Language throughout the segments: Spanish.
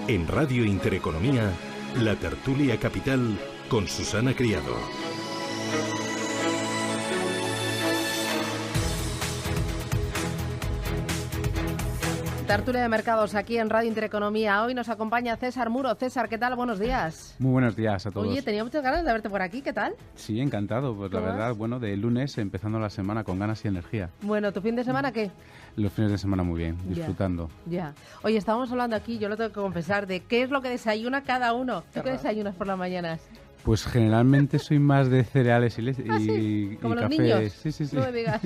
En Radio Intereconomía, La Tertulia Capital con Susana Criado. Tertulia de mercados aquí en Radio Intereconomía. Hoy nos acompaña César Muro. César, ¿qué tal? Buenos días. Muy buenos días a todos. Oye, tenía muchas ganas de verte por aquí. ¿Qué tal? Sí, encantado. Pues la verdad, bueno, de lunes empezando la semana con ganas y energía. Bueno, ¿tu fin de semana qué? Los fines de semana muy bien, disfrutando. Ya. Oye, estábamos hablando aquí, yo lo tengo que confesar, de qué es lo que desayuna cada uno. ¿Tú qué desayunas por las mañanas? Pues generalmente soy más de cereales y ¿sí? ¿Como y los café. Niños? Sí. No me digas.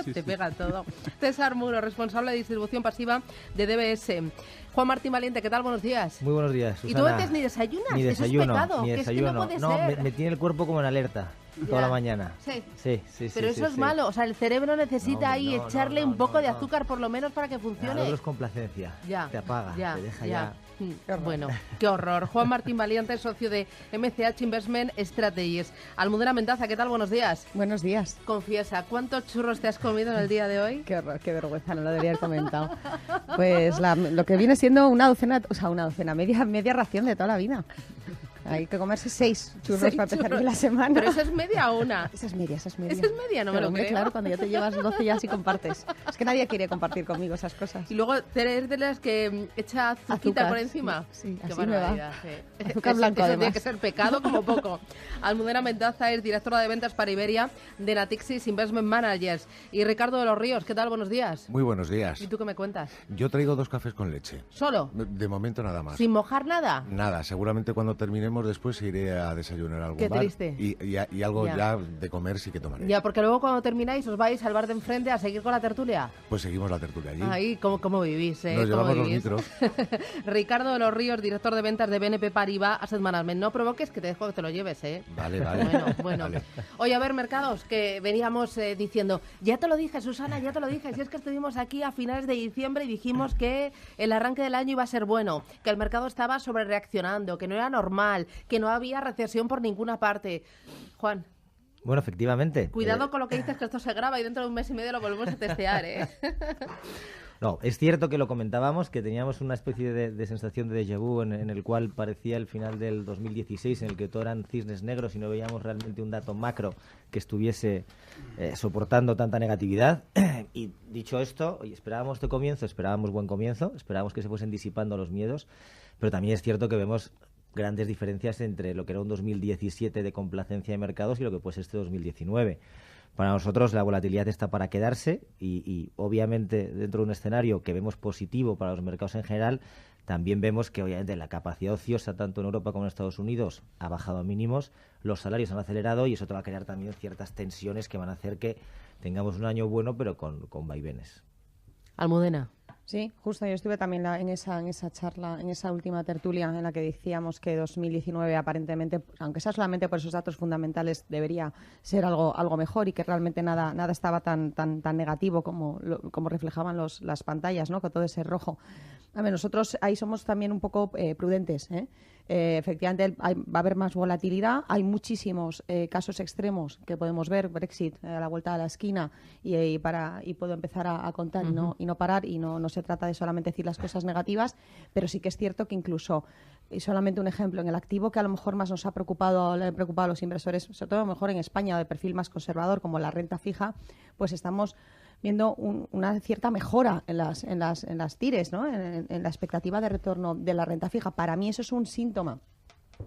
Sí. Te pega todo. César Muro, responsable de distribución pasiva de DBS. Juan Martín Valiente, ¿qué tal? Buenos días. Muy buenos días, Susana. ¿Y tú antes ni desayunas? Ni desayuno, Eso es pecado, ni desayuno. Que es que no puede ser. Me tiene el cuerpo como en alerta toda la mañana. Sí. Sí. Pero eso es malo, o sea, el cerebro necesita echarle un poco de azúcar por lo menos para que funcione. Claro, es complacencia. Ya. Te apaga, te deja ya. Bueno, qué horror. Juan Martín Valiente, socio de MCH Investment Strategies. Almudena Mendaza, ¿qué tal? Buenos días. Buenos días. Confiesa, ¿cuántos churros te has comido en el día de hoy? Qué horror, qué vergüenza, no lo debería haber comentado. Pues lo que viene siendo una docena, media ración de toda la vida. Hay que comerse 6 churros para empezar bien la semana. Pero eso es media o una. Esa es media. Esa es media, no me lo creo. Claro, cuando ya te llevas 12 ya sí compartes. Es que nadie quiere compartir conmigo esas cosas. Y luego eres de las que echa azuquita por encima. Sí, qué así me va. Sí. Azúcar blanco, eso además. tiene que ser pecado como poco. Almudena Mendaza es directora de ventas para Iberia de Natixis Investment Managers. Y Ricardo de los Ríos, ¿qué tal? Buenos días. Muy buenos días. ¿Y tú qué me cuentas? Yo traigo 2 cafés con leche. ¿Solo? De momento nada más. ¿Sin mojar nada? Nada, seguramente cuando terminemos después iré a desayunar a algún bar. Qué triste. Y algo ya de comer sí que tomaré. Ya, porque luego cuando termináis os vais al bar de enfrente a seguir con la tertulia. Pues seguimos la tertulia allí. Ahí, ¿cómo vivís? Nos llevamos los micros. Ricardo de los Ríos, director de ventas de BNP Paribas Asset Management. No provoques que te dejo que te lo lleves, ¿eh? Vale. Bueno. Vale. Oye, a ver, mercados, que veníamos diciendo, ya te lo dije, Susana, ya te lo dije. Si es que estuvimos aquí a finales de diciembre y dijimos que el arranque del año iba a ser bueno, que el mercado estaba sobrereaccionando, que no era normal, que no había recesión por ninguna parte. Juan. Bueno, efectivamente. Cuidado con lo que dices, que esto se graba y dentro de un mes y medio lo volvemos a testear, ¿eh? No, es cierto que lo comentábamos, que teníamos una especie de sensación de déjà vu en el cual parecía el final del 2016, en el que todo eran cisnes negros y no veíamos realmente un dato macro que estuviese soportando tanta negatividad. Y dicho esto, oye, esperábamos buen comienzo, esperábamos que se fuesen disipando los miedos, pero también es cierto que vemos grandes diferencias entre lo que era un 2017 de complacencia de mercados y lo que puede ser este 2019. Para nosotros la volatilidad está para quedarse y obviamente dentro de un escenario que vemos positivo para los mercados en general, también vemos que obviamente la capacidad ociosa tanto en Europa como en Estados Unidos ha bajado a mínimos, los salarios han acelerado y eso te va a crear también ciertas tensiones que van a hacer que tengamos un año bueno pero con vaivenes. Almudena. Sí, justo. Yo estuve también en esa charla, en esa última tertulia en la que decíamos que 2019 aparentemente, aunque sea solamente por esos datos fundamentales, debería ser algo mejor y que realmente nada estaba tan negativo como reflejaban las pantallas, ¿no? Con todo ese rojo. A ver, nosotros ahí somos también un poco prudentes, ¿eh? Efectivamente va a haber más volatilidad, hay muchísimos casos extremos que podemos ver, Brexit a la vuelta de la esquina y puedo empezar a contar y no parar, y no se trata de solamente decir las cosas negativas, pero sí que es cierto que incluso, y solamente un ejemplo, en el activo que a lo mejor más nos le ha preocupado a los inversores, sobre todo a lo mejor en España de perfil más conservador como la renta fija, pues estamos viendo una cierta mejora en las tires, ¿no? En la expectativa de retorno de la renta fija. Para mí eso es un síntoma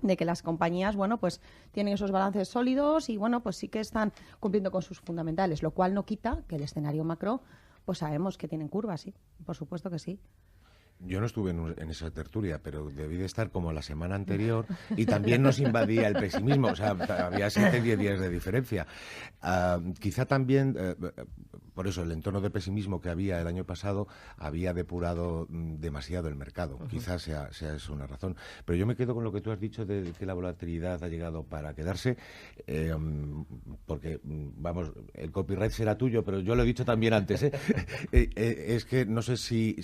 de que las compañías, bueno, pues tienen esos balances sólidos y, bueno, pues sí que están cumpliendo con sus fundamentales, lo cual no quita que el escenario macro, pues sabemos que tienen curvas, sí, por supuesto que sí. Yo no estuve en esa tertulia, pero debí de estar como la semana anterior y también nos invadía el pesimismo. O sea, había 7 o 10 días de diferencia. Quizá también, por eso, el entorno de pesimismo que había el año pasado había depurado demasiado el mercado. Quizás sea eso una razón. Pero yo me quedo con lo que tú has dicho de que la volatilidad ha llegado para quedarse, porque, vamos, el copyright será tuyo, pero yo lo he dicho también antes, ¿eh? Es que no sé si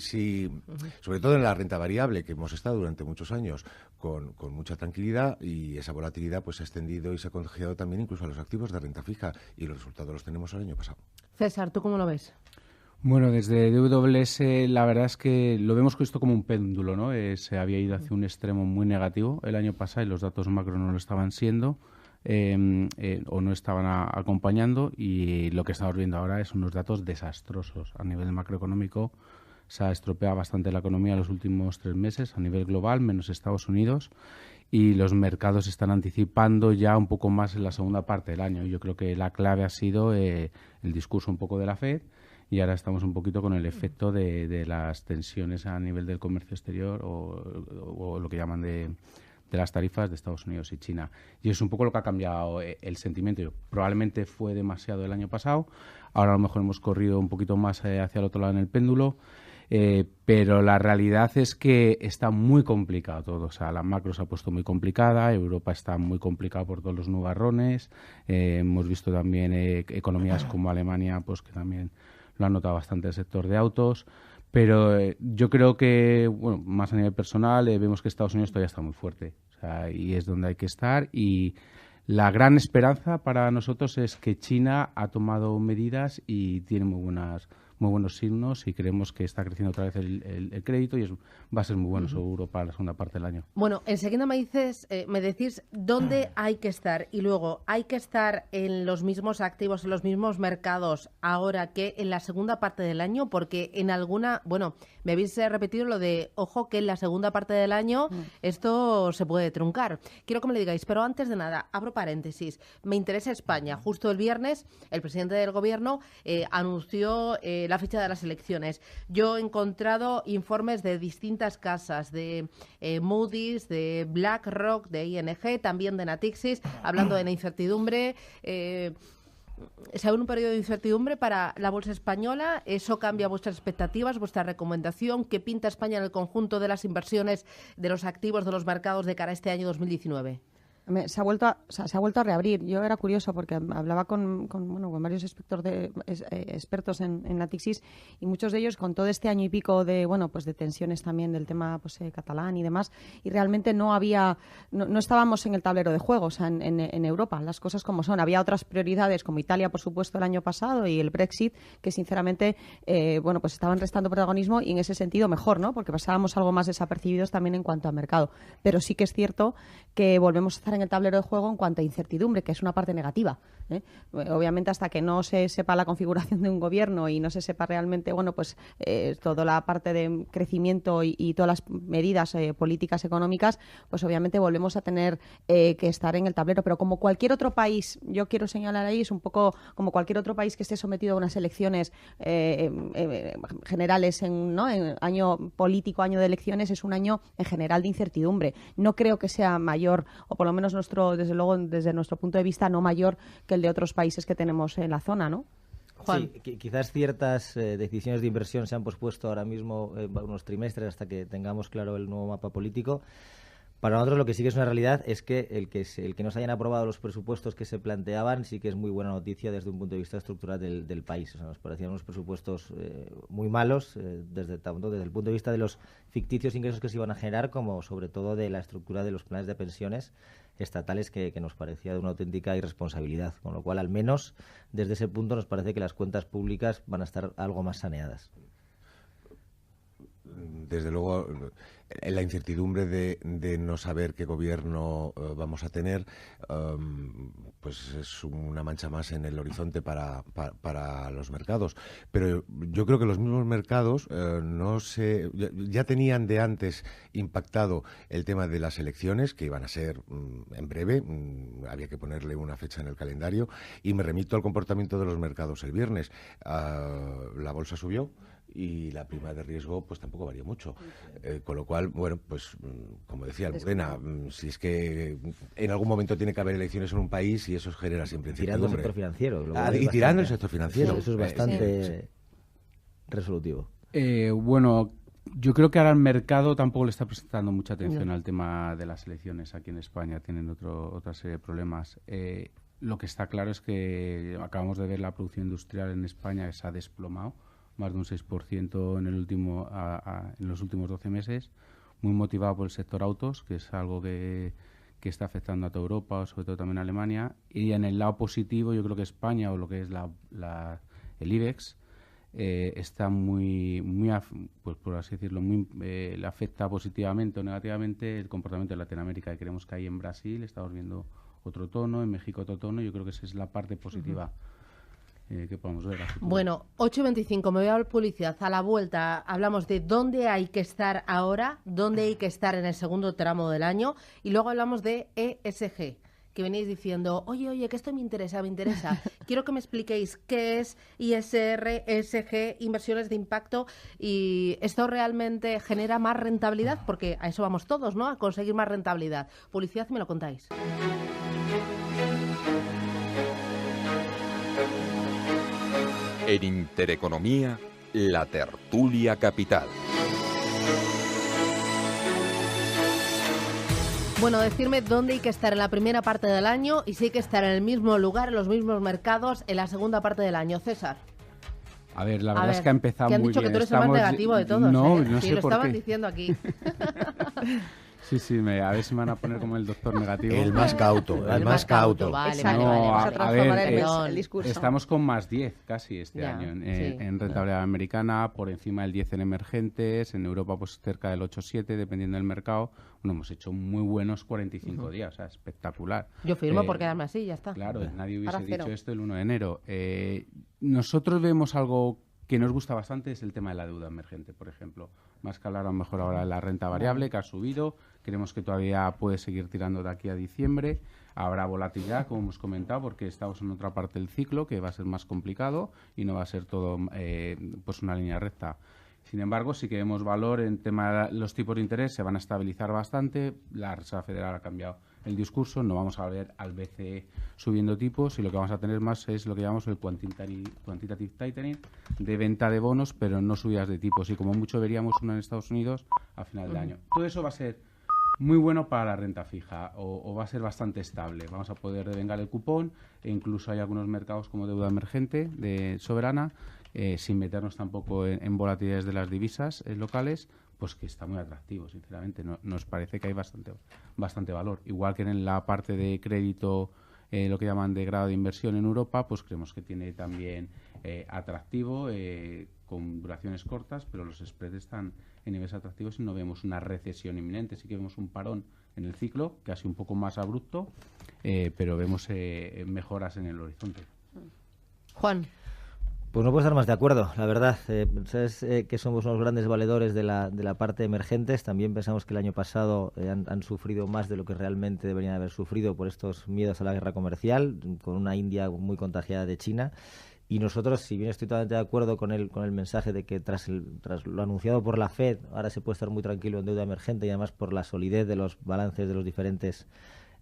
sobre todo en la renta variable, que hemos estado durante muchos años con mucha tranquilidad, y esa volatilidad pues se ha extendido y se ha contagiado también incluso a los activos de renta fija, y los resultados los tenemos el año pasado. César, ¿tú cómo lo ves? Bueno, desde DWS la verdad es que lo vemos esto como un péndulo, ¿no? Se había ido hacia un extremo muy negativo el año pasado y los datos macro no lo estaban siendo o no estaban acompañando, y lo que estamos viendo ahora es unos datos desastrosos a nivel macroeconómico. Se ha estropeado bastante la economía en los últimos 3 meses a nivel global, menos Estados Unidos, y los mercados están anticipando ya un poco más en la segunda parte del año. Yo creo que la clave ha sido el discurso un poco de la Fed, y ahora estamos un poquito con el efecto de las tensiones a nivel del comercio exterior o lo que llaman de las tarifas de Estados Unidos y China. Y es un poco lo que ha cambiado el sentimiento. Probablemente fue demasiado el año pasado, ahora a lo mejor hemos corrido un poquito más hacia el otro lado en el péndulo. Pero la realidad es que está muy complicado todo. O sea, la macro se ha puesto muy complicada, Europa está muy complicada por todos los nubarrones. Hemos visto también economías como Alemania, pues que también lo han notado bastante el sector de autos. Pero yo creo que, bueno, más a nivel personal, vemos que Estados Unidos todavía está muy fuerte. O sea, y es donde hay que estar. Y la gran esperanza para nosotros es que China ha tomado medidas y tiene muy buenos signos, y creemos que está creciendo otra vez el crédito, y va a ser muy bueno seguro para la segunda parte del año. Bueno, enseguida me decís dónde hay que estar, y luego hay que estar en los mismos activos, en los mismos mercados ahora que en la segunda parte del año, porque en alguna, bueno, me habéis repetido lo de, ojo, que en la segunda parte del año esto se puede truncar. Quiero que me lo digáis, pero antes de nada, abro paréntesis, me interesa España. Justo el viernes, el presidente del gobierno anunció la fecha de las elecciones. Yo he encontrado informes de distintas casas, de Moody's, de BlackRock, de ING, también de Natixis, hablando de la incertidumbre. ¿Se abre un periodo de incertidumbre para la bolsa española? ¿Eso cambia vuestras expectativas, vuestra recomendación? ¿Qué pinta España en el conjunto de las inversiones, de los activos, de los mercados de cara a este año 2019? Se ha vuelto a reabrir. Yo era curioso porque hablaba con varios expertos en Natixis, y muchos de ellos con todo este año y pico de tensiones también del tema catalán y demás, y realmente no estábamos en el tablero de juego, o sea, en Europa, las cosas como son. Había otras prioridades como Italia, por supuesto, el año pasado, y el Brexit, que sinceramente estaban restando protagonismo, y en ese sentido mejor, ¿no? Porque pasábamos algo más desapercibidos también en cuanto a mercado. Pero sí que es cierto que volvemos a estar en el tablero de juego en cuanto a incertidumbre, que es una parte negativa, ¿eh? Obviamente, hasta que no se sepa la configuración de un gobierno y no se sepa realmente, toda la parte de crecimiento y todas las medidas políticas económicas, pues obviamente volvemos a tener que estar en el tablero. Pero como cualquier otro país, yo quiero señalar ahí, es un poco como cualquier otro país que esté sometido a unas elecciones generales en año político, año de elecciones, es un año en general de incertidumbre. No creo que sea mayor, o por lo menos desde luego desde nuestro punto de vista, no mayor que el de otros países que tenemos en la zona, ¿no? Juan. Sí, quizás ciertas decisiones de inversión se han pospuesto ahora mismo unos trimestres hasta que tengamos claro el nuevo mapa político. Para nosotros lo que sí que es una realidad es que el que no se hayan aprobado los presupuestos que se planteaban sí que es muy buena noticia desde un punto de vista estructural del país. O sea, nos parecían unos presupuestos muy malos desde el punto de vista de los ficticios ingresos que se iban a generar, como sobre todo de la estructura de los planes de pensiones estatales, que nos parecía de una auténtica irresponsabilidad. Con lo cual, al menos desde ese punto, nos parece que las cuentas públicas van a estar algo más saneadas. Desde luego, la incertidumbre de no saber qué gobierno vamos a tener, pues es una mancha más en el horizonte para los mercados. Pero yo creo que los mismos mercados ya tenían de antes impactado el tema de las elecciones, que iban a ser en breve, había que ponerle una fecha en el calendario, y me remito al comportamiento de los mercados el viernes. La bolsa subió y la prima de riesgo pues tampoco varió mucho, con lo cual, bueno, pues como decía Almudena, si es que en algún momento tiene que haber elecciones en un país, y eso genera siempre incertidumbre. Tirando el sector financiero. Y tirando el sector financiero. Sí, eso es bastante resolutivo. Bueno, yo creo que ahora el mercado tampoco le está prestando mucha atención al tema de las elecciones aquí en España. Tienen otra serie de problemas. Lo que está claro es que acabamos de ver la producción industrial en España, que se ha desplomado más de un 6% en los últimos 12 meses, muy motivado por el sector autos, que es algo que está afectando a toda Europa, sobre todo también a Alemania. Y en el lado positivo, yo creo que España, o lo que es el IBEX, está pues por así decirlo, le afecta positivamente o negativamente el comportamiento de Latinoamérica. Y creemos que ahí en Brasil estamos viendo otro tono, en México otro tono. Yo creo que esa es la parte positiva que podemos ver. Bueno, 8:25, me voy a publicidad. A la vuelta hablamos de dónde hay que estar ahora, dónde hay que estar en el segundo tramo del año, y luego hablamos de ESG, que venís diciendo, oye, que esto me interesa. Quiero que me expliquéis qué es ISR, ESG, inversiones de impacto, y esto realmente genera más rentabilidad, porque a eso vamos todos, ¿no? A conseguir más rentabilidad. Publicidad, me lo contáis. En Intereconomía, la tertulia capital. Bueno, decirme dónde hay que estar en la primera parte del año y si hay que estar en el mismo lugar, en los mismos mercados, en la segunda parte del año. César. A ver, la verdad es que ha empezado muy bien. Que han dicho que tú eres el más negativo de todos. No sí, sé lo por estaban qué. diciendo aquí. Sí, a ver si me van a poner como el doctor negativo. El más cauto, el más cauto. Vale, Exacto, vale. vamos a transformar el discurso. Estamos con más 10 casi este Ya, año sí. en rentabilidad americana, por encima del 10 en emergentes, en Europa pues cerca del 8-7, dependiendo del mercado. Bueno, hemos hecho muy buenos 45 días, o sea, espectacular. Yo firmo por quedarme así, ya está. Claro, nadie hubiese Ahora cero. dicho esto el 1 de enero. Nosotros vemos algo que nos gusta bastante, es el tema de la deuda emergente, por ejemplo. Más que hablar a lo mejor ahora de la renta variable, que ha subido. Creemos que todavía puede seguir tirando de aquí a diciembre. Habrá volatilidad, como hemos comentado, porque estamos en otra parte del ciclo que va a ser más complicado y no va a ser todo pues una línea recta. Sin embargo, sí que vemos valor en tema de los tipos de interés, se van a estabilizar bastante. La Reserva Federal ha cambiado el discurso, no vamos a ver al BCE subiendo tipos y lo que vamos a tener más es lo que llamamos el quantitative tightening, de venta de bonos, pero no subidas de tipos. Y como mucho veríamos una en Estados Unidos a final de año. Todo eso va a ser muy bueno para la renta fija o va a ser bastante estable. Vamos a poder devengar el cupón e incluso hay algunos mercados como deuda emergente de soberana, sin meternos tampoco en volatilidades de las divisas locales, pues que está muy atractivo, sinceramente. Nos parece que hay bastante valor. Igual que en la parte de crédito, lo que llaman de grado de inversión en Europa, pues creemos que tiene también atractivo, con duraciones cortas, pero los spreads están en niveles atractivos y no vemos una recesión inminente. Sí que vemos un parón en el ciclo, casi un poco más abrupto, pero vemos mejoras en el horizonte. Juan. Pues no puedo estar más de acuerdo, la verdad. Sabes que somos unos grandes valedores de la parte emergentes. También pensamos que el año pasado han sufrido más de lo que realmente deberían haber sufrido por estos miedos a la guerra comercial, con una India muy contagiada de China. Y nosotros, si bien estoy totalmente de acuerdo con el mensaje de que tras lo anunciado por la FED, ahora se puede estar muy tranquilo en deuda emergente y además por la solidez de los balances de los diferentes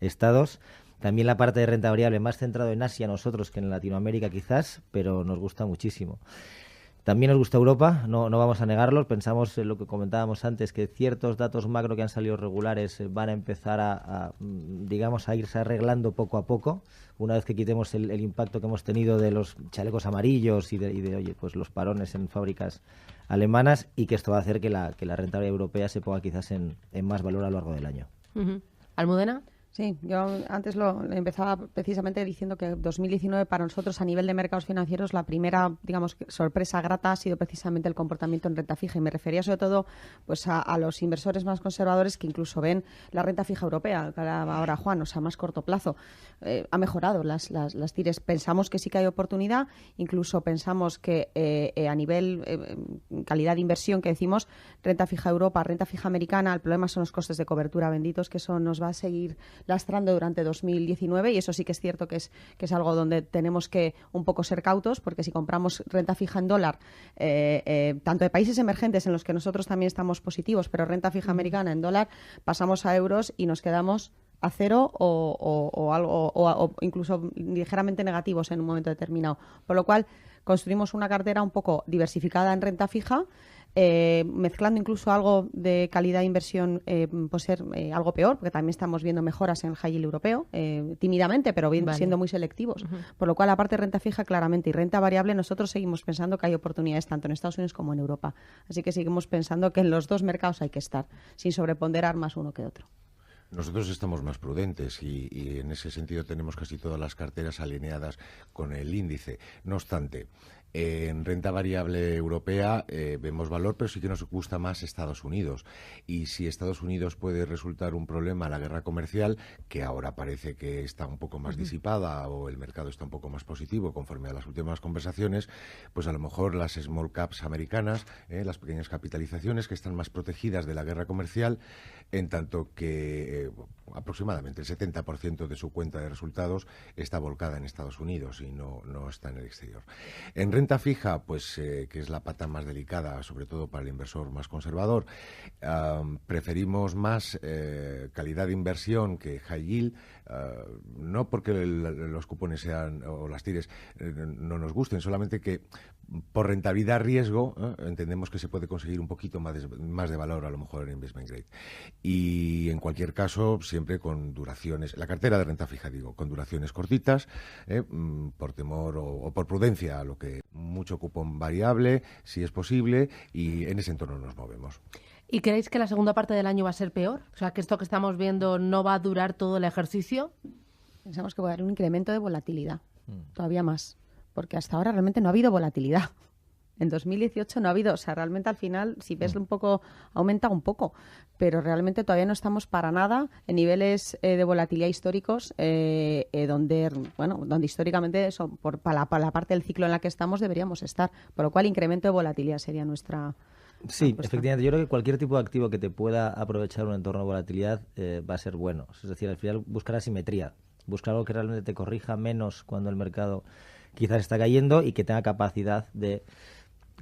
estados. También la parte de renta variable más centrado en Asia nosotros que en Latinoamérica quizás, pero nos gusta muchísimo. También nos gusta Europa, no vamos a negarlo. Pensamos en lo que comentábamos antes, que ciertos datos macro que han salido regulares van a empezar a irse arreglando poco a poco, una vez que quitemos el impacto que hemos tenido de los chalecos amarillos y de pues los parones en fábricas alemanas, y que esto va a hacer que la renta variable europea se ponga quizás en más valor a lo largo del año. ¿Almudena? Sí, yo antes lo empezaba precisamente diciendo que 2019 para nosotros a nivel de mercados financieros la primera, digamos, sorpresa grata ha sido precisamente el comportamiento en renta fija, y me refería sobre todo pues a los inversores más conservadores que incluso ven la renta fija europea, que ahora Juan, o sea, más corto plazo. Ha mejorado las tires. Pensamos que sí que hay oportunidad, incluso pensamos que a nivel calidad de inversión que decimos, renta fija Europa, renta fija americana, el problema son los costes de cobertura, benditos, que eso nos va a seguir lastrando durante 2019, y eso sí que es cierto que es algo donde tenemos que un poco ser cautos, porque si compramos renta fija en dólar, tanto de países emergentes en los que nosotros también estamos positivos, pero renta fija americana en dólar, pasamos a euros y nos quedamos a cero o incluso ligeramente negativos en un momento determinado. Por lo cual, construimos una cartera un poco diversificada en renta fija, mezclando incluso algo de calidad de inversión, puede ser algo peor, porque también estamos viendo mejoras en el high yield europeo, tímidamente, pero siendo muy selectivos. Por lo cual, aparte de renta fija, claramente, y renta variable, nosotros seguimos pensando que hay oportunidades tanto en Estados Unidos como en Europa. Así que seguimos pensando que en los dos mercados hay que estar, sin sobreponderar más uno que otro. Nosotros estamos más prudentes y en ese sentido tenemos casi todas las carteras alineadas con el índice. No obstante, En renta variable europea vemos valor, pero sí que nos gusta más Estados Unidos. Y si Estados Unidos puede resultar un problema la guerra comercial, que ahora parece que está un poco más disipada o el mercado está un poco más positivo conforme a las últimas conversaciones, pues a lo mejor las small caps americanas, las pequeñas capitalizaciones que están más protegidas de la guerra comercial, en tanto que aproximadamente el 70% de su cuenta de resultados está volcada en Estados Unidos y no está en el exterior. En renta fija, pues que es la pata más delicada, sobre todo para el inversor más conservador, preferimos más calidad de inversión que high yield, no porque los cupones sean o las tires no nos gusten, solamente que por rentabilidad-riesgo entendemos que se puede conseguir un poquito más de valor a lo mejor en investment grade. Y en cualquier caso, siempre con duraciones, la cartera de renta fija, digo, con duraciones cortitas, por temor o por prudencia a lo que mucho cupón variable, si es posible, y en ese entorno nos movemos. ¿Y creéis que la segunda parte del año va a ser peor? O sea, que esto que estamos viendo no va a durar todo el ejercicio. Pensamos que va a haber un incremento de volatilidad, todavía más, porque hasta ahora realmente no ha habido volatilidad. En 2018 no ha habido, o sea, realmente al final, si ves un poco, aumenta un poco, pero realmente todavía no estamos para nada en niveles de volatilidad históricos, donde históricamente eso, para la parte del ciclo en la que estamos deberíamos estar, por lo cual incremento de volatilidad sería nuestra... Sí, efectivamente. Yo creo que cualquier tipo de activo que te pueda aprovechar un entorno de volatilidad va a ser bueno. Es decir, al final buscar asimetría, buscar algo que realmente te corrija menos cuando el mercado quizás está cayendo y que tenga capacidad de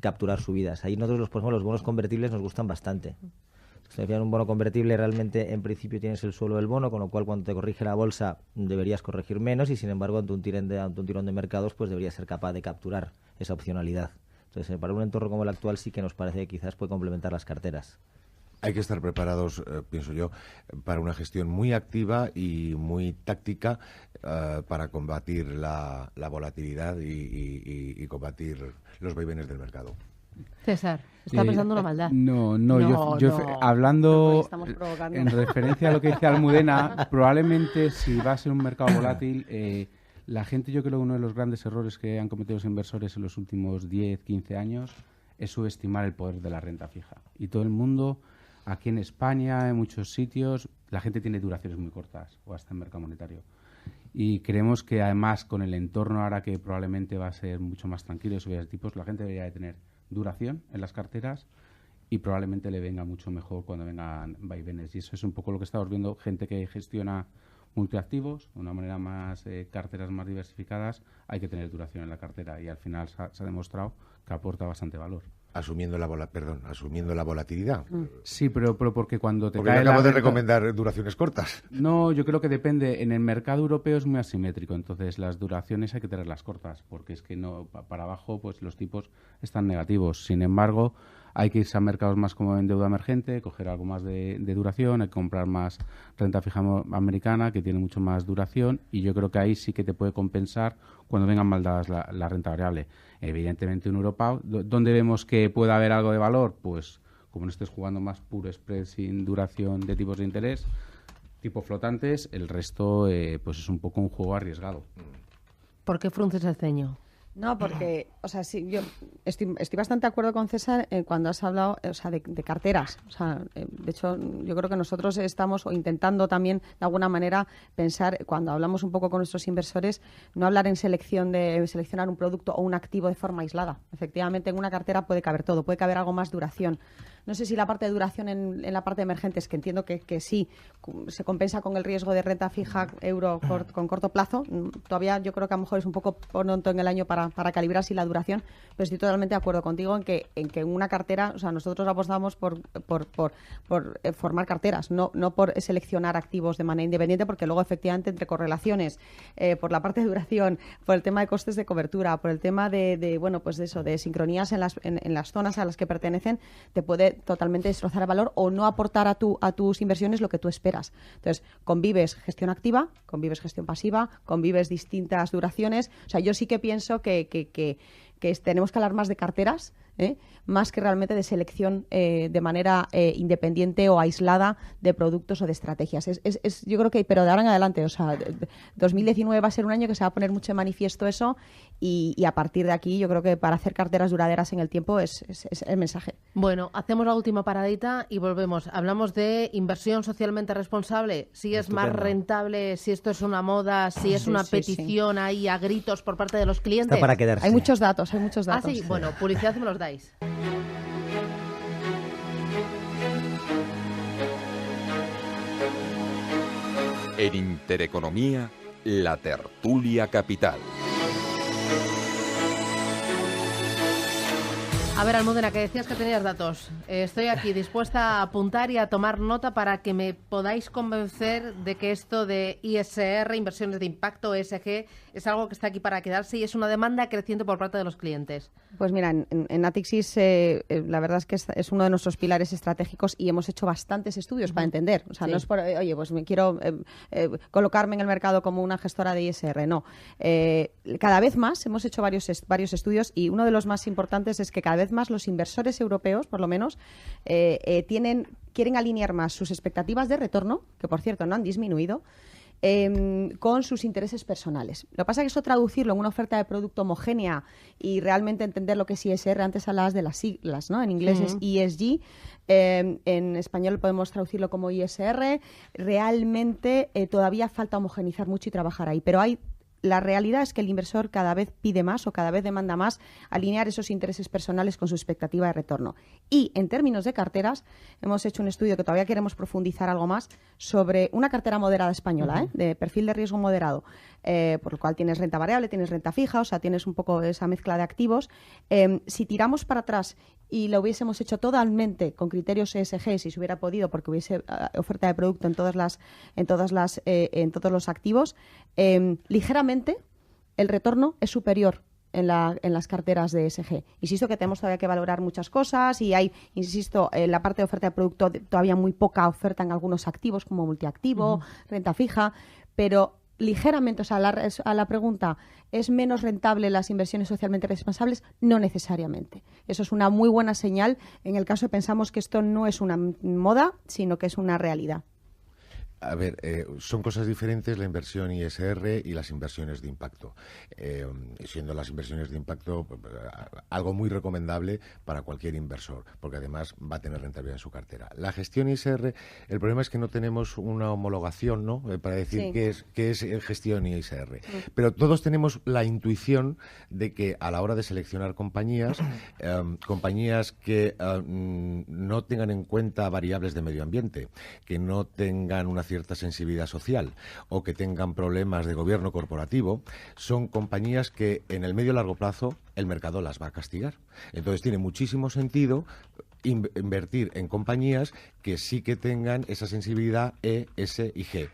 capturar subidas. Ahí nosotros, por ejemplo, los bonos convertibles nos gustan bastante. Si al final un bono convertible realmente en principio tienes el suelo del bono, con lo cual cuando te corrige la bolsa deberías corregir menos y sin embargo ante un tirón de mercados pues deberías ser capaz de capturar esa opcionalidad. Entonces, para un entorno como el actual sí que nos parece que quizás puede complementar las carteras. Hay que estar preparados, pienso yo, para una gestión muy activa y muy táctica para combatir la volatilidad y combatir los vaivenes del mercado. César, está pensando una maldad. Hablando en referencia a lo que dice Almudena, probablemente si va a ser un mercado volátil... la gente, yo creo que uno de los grandes errores que han cometido los inversores en los últimos 10, 15 años es subestimar el poder de la renta fija. Y todo el mundo, aquí en España, en muchos sitios, la gente tiene duraciones muy cortas, o hasta en mercado monetario. Y creemos que además con el entorno ahora que probablemente va a ser mucho más tranquilo de subidas de tipos, la gente debería de tener duración en las carteras y probablemente le venga mucho mejor cuando vengan vaivenes. Y eso es un poco lo que estamos viendo, gente que gestiona multiactivos, de una manera más, carteras más diversificadas, hay que tener duración en la cartera y al final se ha demostrado que aporta bastante valor. Asumiendo la volatilidad. Sí, pero porque cuando te porque cae yo acabo la de recomendar duraciones cortas. No, yo creo que depende. En el mercado europeo es muy asimétrico, entonces las duraciones hay que tenerlas cortas, porque es que no para abajo pues los tipos están negativos. Sin embargo, hay que irse a mercados más como en deuda emergente, coger algo más de duración, hay que comprar más renta fija americana, que tiene mucho más duración, y yo creo que ahí sí que te puede compensar cuando vengan mal dadas la renta variable. Evidentemente en Europa, ¿dónde vemos que puede haber algo de valor? Pues como no estés jugando más puro spread sin duración de tipos de interés, tipo flotantes, el resto pues es un poco un juego arriesgado. ¿Por qué frunces el ceño? No, porque, o sea, sí, yo estoy bastante de acuerdo con César cuando has hablado, o sea, de carteras. O sea, de hecho, yo creo que nosotros estamos intentando también, de alguna manera, pensar, cuando hablamos un poco con nuestros inversores, no hablar en seleccionar un producto o un activo de forma aislada. Efectivamente, en una cartera puede caber todo, puede caber algo más duración. No sé si la parte de duración en la parte de emergentes, que entiendo que sí, se compensa con el riesgo de renta fija euro con corto plazo. Todavía yo creo que a lo mejor es un poco pronto en el año para calibrar si la duración, pero estoy totalmente de acuerdo contigo en que en una cartera, o sea, nosotros apostamos por formar carteras, no por seleccionar activos de manera independiente, porque luego efectivamente entre correlaciones, por la parte de duración, por el tema de costes de cobertura, por el tema de sincronías en las zonas a las que pertenecen, te puede totalmente destrozar el valor o no aportar a tus inversiones lo que tú esperas. Entonces, convives gestión activa, convives gestión pasiva, convives distintas duraciones. O sea, yo sí que pienso que tenemos que hablar más de carteras más que realmente de selección de manera independiente o aislada de productos o de estrategias. Yo creo que, pero de ahora en adelante, o sea, 2019 va a ser un año que se va a poner mucho en manifiesto eso y a partir de aquí yo creo que para hacer carteras duraderas en el tiempo es el mensaje. Bueno, hacemos la última paradita y volvemos. Hablamos de inversión socialmente responsable, si es más rentable, si esto es una moda, si es una petición ahí a gritos por parte de los clientes. Está para quedarse. Hay muchos datos. Ah, sí, bueno, publicidad me los dais. En Intereconomía, la tertulia capital. A ver, Almudena, que decías que tenías datos. Estoy aquí dispuesta a apuntar y a tomar nota para que me podáis convencer de que esto de ISR, inversiones de impacto, ESG, es algo que está aquí para quedarse y es una demanda creciente por parte de los clientes. Pues mira, en Natixis la verdad es que es uno de nuestros pilares estratégicos y hemos hecho bastantes estudios para entender. O sea, no es por, oye, pues me quiero colocarme en el mercado como una gestora de ISR, no. Cada vez más hemos hecho varios estudios y uno de los más importantes es que cada vez más los inversores europeos, por lo menos, quieren alinear más sus expectativas de retorno, que por cierto no han disminuido, con sus intereses personales. Lo que pasa es que eso traducirlo en una oferta de producto homogénea y realmente entender lo que es ISR, antes hablabas de las siglas, ¿no? En inglés es ESG, en español podemos traducirlo como ISR. Realmente todavía falta homogenizar mucho y trabajar ahí, pero la realidad es que el inversor cada vez pide más o cada vez demanda más alinear esos intereses personales con su expectativa de retorno. Y en términos de carteras, hemos hecho un estudio que todavía queremos profundizar algo más sobre una cartera moderada española, de perfil de riesgo moderado, por lo cual tienes renta variable, tienes renta fija, o sea, tienes un poco esa mezcla de activos. Si tiramos para atrás y lo hubiésemos hecho totalmente con criterios ESG, si se hubiera podido, porque hubiese oferta de producto en todos los activos, ligeramente el retorno es superior en las carteras de ESG. Insisto que tenemos todavía que valorar muchas cosas y hay, insisto, en la parte de oferta de producto todavía muy poca oferta en algunos activos como multiactivo, renta fija, pero ligeramente, o sea, a la pregunta, ¿es menos rentable las inversiones socialmente responsables? No necesariamente. Eso es una muy buena señal en el caso que pensamos que esto no es una moda, sino que es una realidad. A ver, son cosas diferentes la inversión ISR y las inversiones de impacto. Siendo las inversiones de impacto algo muy recomendable para cualquier inversor, porque además va a tener rentabilidad en su cartera. La gestión ISR, el problema es que no tenemos una homologación, ¿no? Para decir qué es gestión ISR. Pero todos tenemos la intuición de que a la hora de seleccionar compañías, compañías que no tengan en cuenta variables de medio ambiente, que no tengan una cierta sensibilidad social o que tengan problemas de gobierno corporativo, son compañías que en el medio y largo plazo el mercado las va a castigar. Entonces tiene muchísimo sentido invertir en compañías que sí que tengan esa sensibilidad E, S y G,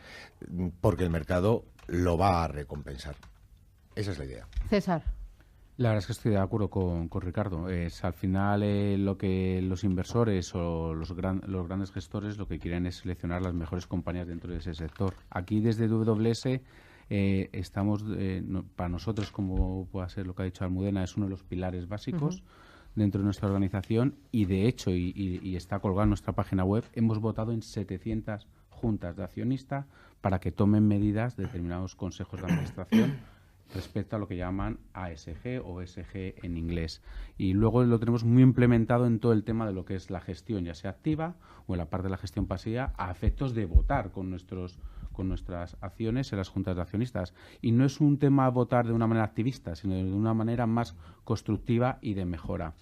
porque el mercado lo va a recompensar. Esa es la idea. César. La verdad es que estoy de acuerdo con Ricardo. Es al final lo que los inversores o los grandes gestores lo que quieren es seleccionar las mejores compañías dentro de ese sector. Aquí desde WS estamos, para nosotros, como pueda ser lo que ha dicho Almudena, es uno de los pilares básicos dentro de nuestra organización y de hecho, y está colgado en nuestra página web, hemos votado en 700 juntas de accionistas para que tomen medidas determinados consejos de administración respecto a lo que llaman ASG o ESG en inglés. Y luego lo tenemos muy implementado en todo el tema de lo que es la gestión, ya sea activa o en la parte de la gestión pasiva, a efectos de votar con nuestras acciones en las juntas de accionistas. Y no es un tema votar de una manera activista, sino de una manera más constructiva y de mejora.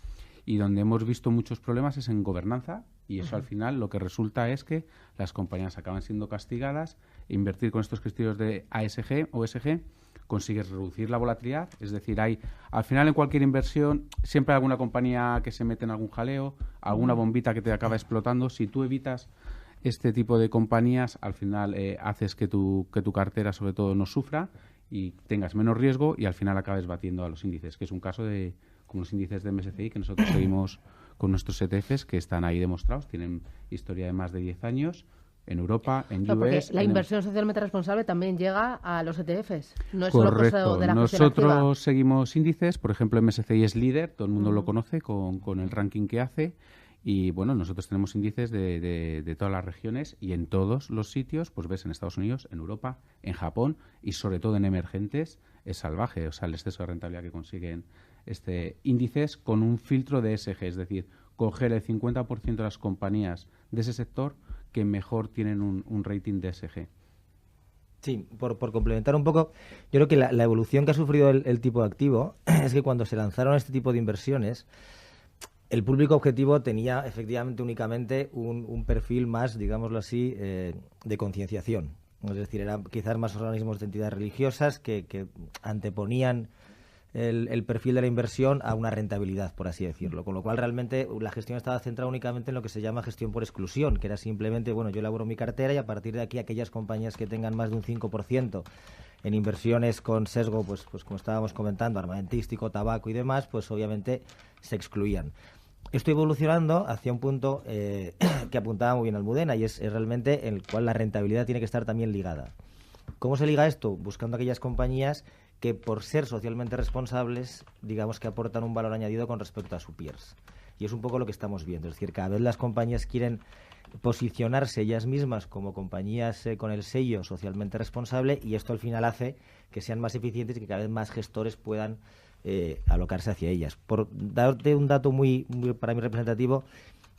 Y donde hemos visto muchos problemas es en gobernanza, y eso al final lo que resulta es que las compañías acaban siendo castigadas. Invertir con estos criterios de ASG o ESG consigues reducir la volatilidad, es decir, al final en cualquier inversión siempre hay alguna compañía que se mete en algún jaleo, alguna bombita que te acaba explotando. Si tú evitas este tipo de compañías, al final haces que tu cartera sobre todo no sufra y tengas menos riesgo y al final acabes batiendo a los índices, que es un caso con los índices de MSCI que nosotros seguimos con nuestros ETFs que están ahí demostrados, tienen historia de más de 10 años, en Europa, en No, porque US. la inversión socialmente responsable también llega a los ETFs. No es solo cosa de la gestión activa. Nosotros seguimos índices, por ejemplo, MSCI es líder, todo el mundo lo conoce con el ranking que hace. Y bueno, nosotros tenemos índices de todas las regiones y en todos los sitios, pues ves en Estados Unidos, en Europa, en Japón y sobre todo en emergentes, es salvaje. O sea, el exceso de rentabilidad que consiguen índices con un filtro de ESG, es decir, coger el 50% de las compañías de ese sector que mejor tienen un rating de ESG. Sí, por complementar un poco, yo creo que la evolución que ha sufrido el tipo de activo es que cuando se lanzaron este tipo de inversiones, el público objetivo tenía efectivamente únicamente un perfil más, digámoslo así, de concienciación. Es decir, eran quizás más organismos de entidades religiosas que anteponían el perfil de la inversión a una rentabilidad, por así decirlo. Con lo cual, realmente, la gestión estaba centrada únicamente en lo que se llama gestión por exclusión, que era simplemente, bueno, yo elaboro mi cartera y a partir de aquí aquellas compañías que tengan más de un 5% en inversiones con sesgo, pues como estábamos comentando, armamentístico, tabaco y demás, pues obviamente se excluían. Esto evolucionando hacia un punto que apuntaba muy bien Almudena y es realmente en el cual la rentabilidad tiene que estar también ligada. ¿Cómo se liga esto? Buscando aquellas compañías que por ser socialmente responsables, digamos que aportan un valor añadido con respecto a sus peers. Y es un poco lo que estamos viendo. Es decir, cada vez las compañías quieren posicionarse ellas mismas como compañías con el sello socialmente responsable y esto al final hace que sean más eficientes y que cada vez más gestores puedan alocarse hacia ellas. Por darte un dato muy para mí representativo,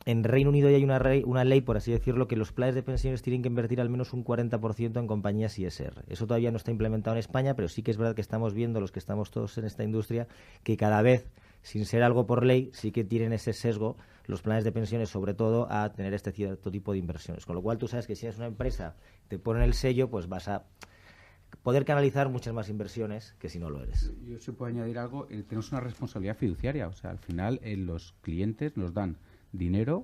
en Reino Unido ya hay una ley, por así decirlo, que los planes de pensiones tienen que invertir al menos un 40% en compañías ISR. Eso todavía no está implementado en España, pero sí que es verdad que estamos viendo, los que estamos todos en esta industria, que cada vez, sin ser algo por ley, sí que tienen ese sesgo los planes de pensiones, sobre todo, a tener este cierto tipo de inversiones. Con lo cual tú sabes que si eres una empresa, te ponen el sello, pues vas a poder canalizar muchas más inversiones que si no lo eres. Yo se puedo añadir algo, tenemos una responsabilidad fiduciaria, o sea, al final los clientes nos dan dinero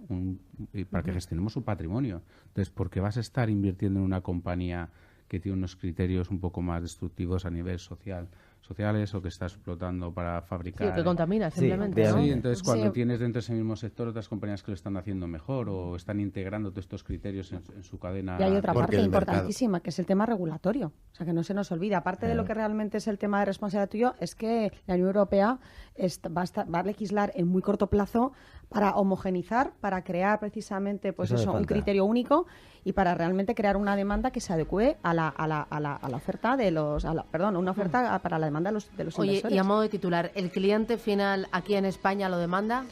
para que gestionemos su patrimonio. Entonces, ¿por qué vas a estar invirtiendo en una compañía que tiene unos criterios un poco más destructivos a nivel sociales o que está explotando para fabricar? Sí, que contamina simplemente, ¿no? Sí, entonces cuando tienes dentro de ese mismo sector otras compañías que lo están haciendo mejor o están integrando todos estos criterios en su cadena. Y hay otra parte importantísima, que es el tema regulatorio. O sea, que no se nos olvide. Aparte de lo que realmente es el tema de responsabilidad tuyo, es que la Unión Europea va a legislar en muy corto plazo para homogenizar, para crear precisamente pues eso, un criterio único y para realmente crear una demanda que se adecue a la oferta de los... una oferta para la demanda de los inversores. Oye, y a modo de titular, ¿el cliente final aquí en España lo demanda?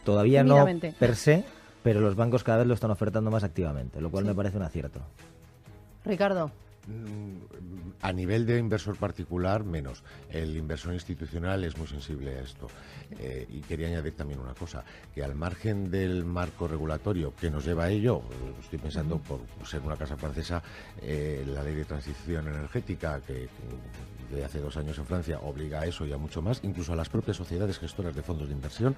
Todavía no per se, pero los bancos cada vez lo están ofertando más activamente, lo cual me parece un acierto. Ricardo. A nivel de inversor particular, menos. El inversor institucional es muy sensible a esto. Y quería añadir también una cosa, que al margen del marco regulatorio que nos lleva a ello, estoy pensando por ser una casa francesa, la ley de transición energética que de hace 2 años en Francia obliga a eso y a mucho más, incluso a las propias sociedades gestoras de fondos de inversión.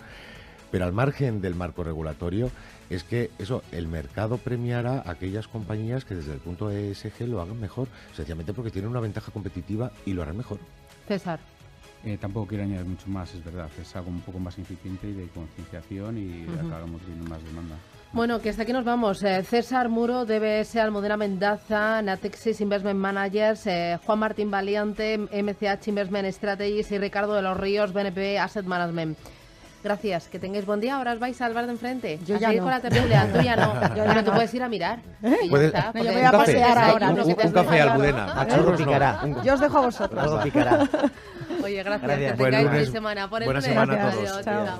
Pero al margen del marco regulatorio, es que el mercado premiará a aquellas compañías que desde el punto de ESG lo hagan mejor, sencillamente porque tienen una ventaja competitiva y lo harán mejor. César. Tampoco quiero añadir mucho más, es verdad. Es algo un poco más incipiente y de concienciación y acabamos teniendo más demanda. Bueno, que hasta aquí nos vamos. César Muro, DBS, Almudena Mendaza, Natixis Investment Managers, Juan Martín Valiente, MCH Investment Strategies y Ricardo de los Ríos, BNP Asset Management. Gracias, que tengáis buen día. Ahora os vais al bar de enfrente. Yo ya no. Con la tertulia, tú ya no. Pero tú puedes ir a mirar. Yo voy a pasear ahora. Un café, Almudena. A churro picará. Yo os dejo a vosotros. Algo picará. Oye, gracias. Que tengáis buena semana. Buena semana a todos. Chao.